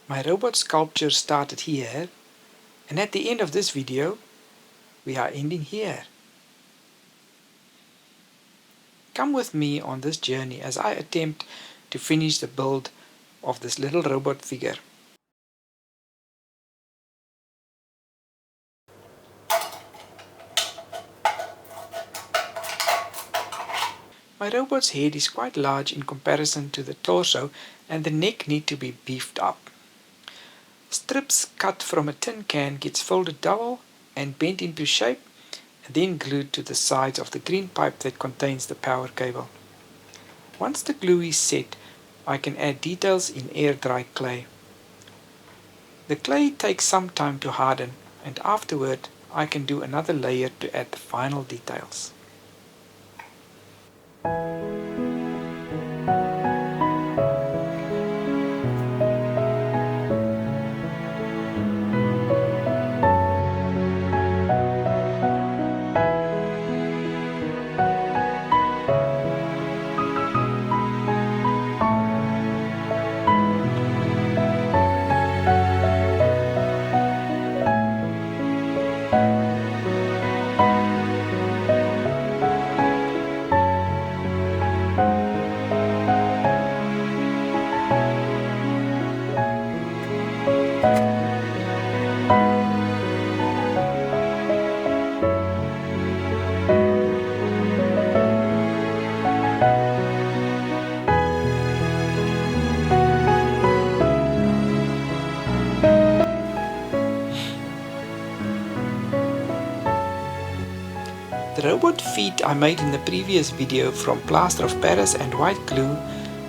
My robot sculpture started here, and at the end of this video, we are ending here. Come with me on this journey as I attempt to finish the build of this little robot figure. My robot's head is quite large in comparison to the torso, and the neck need to be beefed up. Strips cut from a tin can gets folded double and bent into shape and then glued to the sides of the green pipe that contains the power cable. Once the glue is set, I can add details in air-dry clay. The clay takes some time to harden, and afterward I can do another layer to add the final details. The robot feet I made in the previous video from plaster of Paris and white glue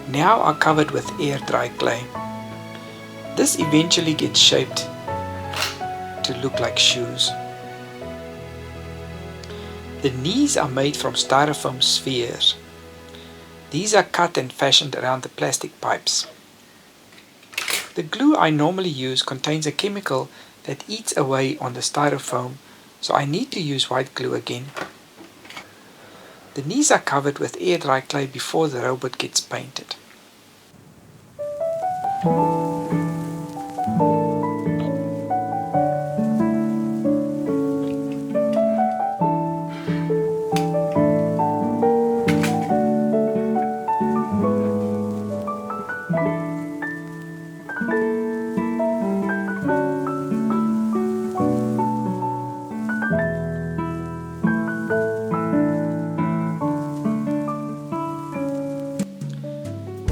now are covered with air-dry clay. This eventually gets shaped to look like shoes. The knees are made from styrofoam spheres. These are cut and fashioned around the plastic pipes. The glue I normally use contains a chemical that eats away on the styrofoam, so I need to use white glue again. The knees are covered with air-dry clay before the robot gets painted.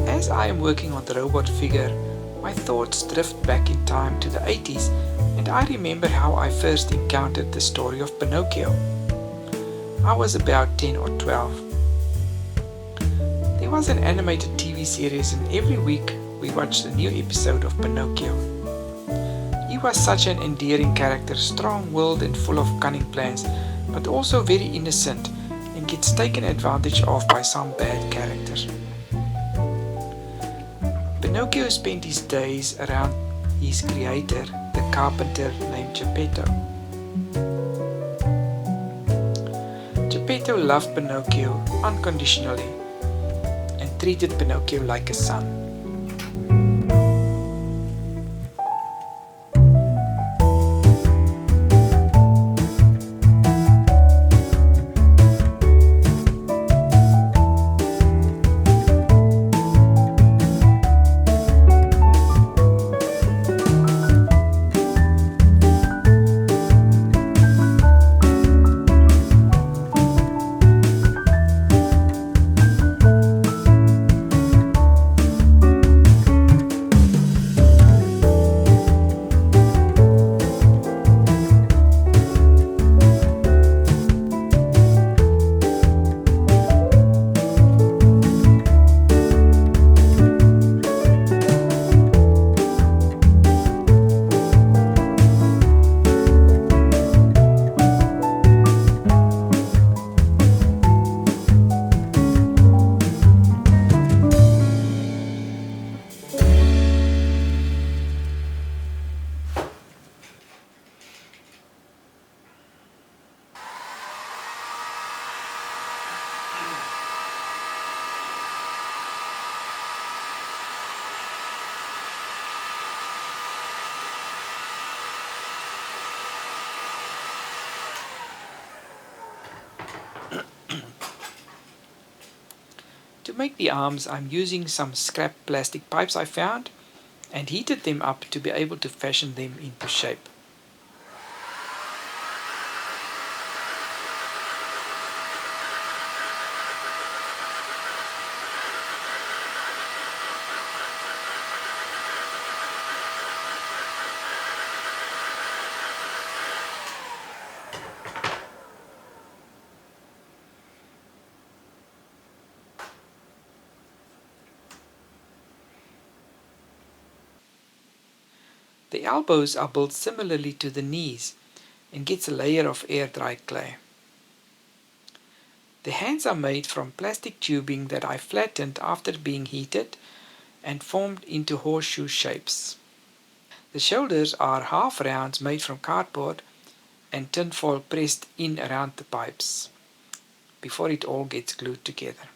As I am working on the robot figure, my thoughts drift back in time to the 80s, and I remember how I first encountered the story of Pinocchio. I was about 10 or 12. There was an animated TV series, and every week we watched a new episode of Pinocchio. He was such an endearing character, strong-willed and full of cunning plans, but also very innocent and gets taken advantage of by some bad characters. Pinocchio spent his days around his creator, the carpenter named Geppetto. Geppetto loved Pinocchio unconditionally and treated Pinocchio like a son. To make the arms, I'm using some scrap plastic pipes I found and heated them up to be able to fashion them into shape. The elbows are built similarly to the knees and gets a layer of air-dried clay. The hands are made from plastic tubing that I flattened after being heated and formed into horseshoe shapes. The shoulders are half rounds made from cardboard and tinfoil pressed in around the pipes before it all gets glued together.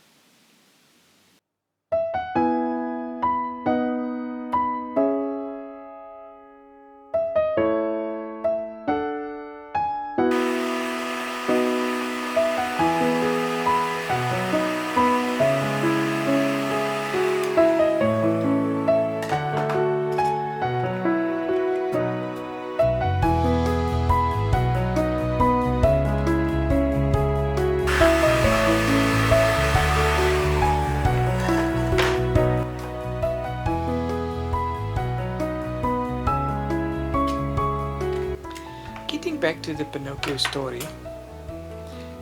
Getting back to the Pinocchio story,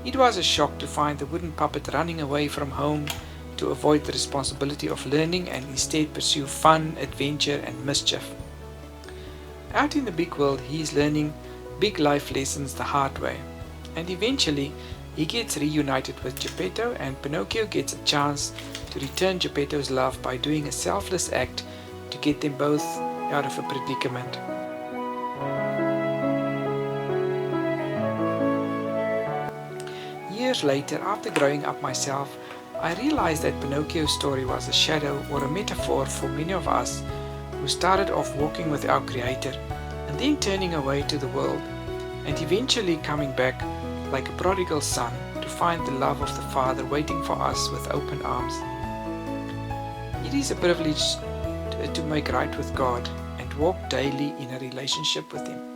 it was a shock to find the wooden puppet running away from home to avoid the responsibility of learning and instead pursue fun, adventure and mischief. Out in the big world, he is learning big life lessons the hard way, and eventually he gets reunited with Geppetto, and Pinocchio gets a chance to return Geppetto's love by doing a selfless act to get them both out of a predicament. Years later, after growing up myself, I realized that Pinocchio's story was a shadow or a metaphor for many of us who started off walking with our Creator and then turning away to the world and eventually coming back like a prodigal son to find the love of the Father waiting for us with open arms. It is a privilege to make right with God and walk daily in a relationship with Him.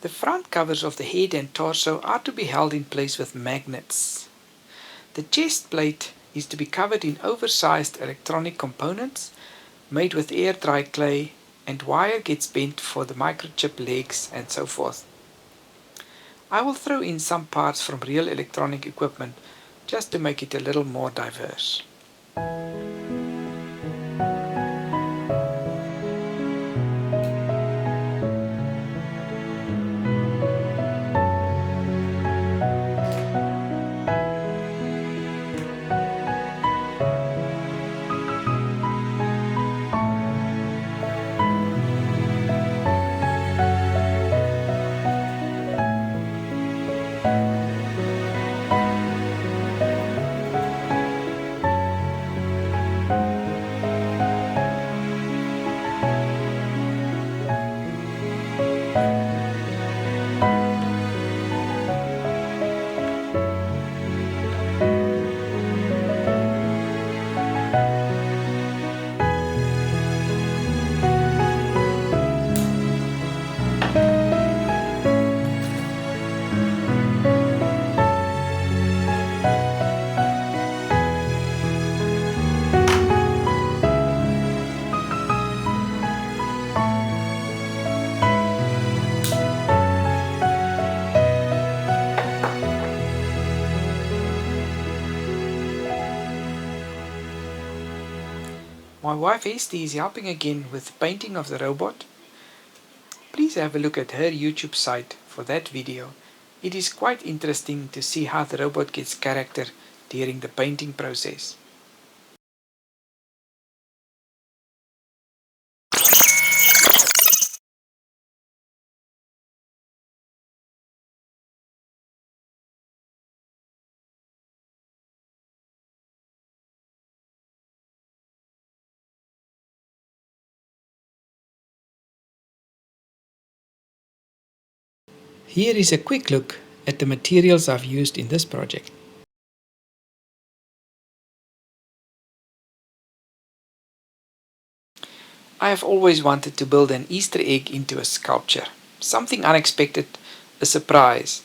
The front covers of the head and torso are to be held in place with magnets. The chest plate is to be covered in oversized electronic components made with air-dry clay, and wire gets bent for the microchip legs and so forth. I will throw in some parts from real electronic equipment just to make it a little more diverse. My wife Esty is helping again with the painting of the robot. Please have a look at her YouTube site for that video. It is quite interesting to see how the robot gets character during the painting process. Here is a quick look at the materials I've used in this project. I have always wanted to build an Easter egg into a sculpture. Something unexpected, a surprise.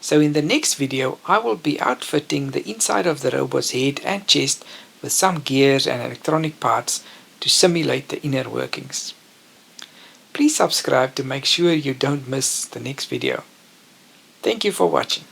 So in the next video I will be outfitting the inside of the robot's head and chest with some gears and electronic parts to simulate the inner workings. Please subscribe to make sure you don't miss the next video. Thank you for watching.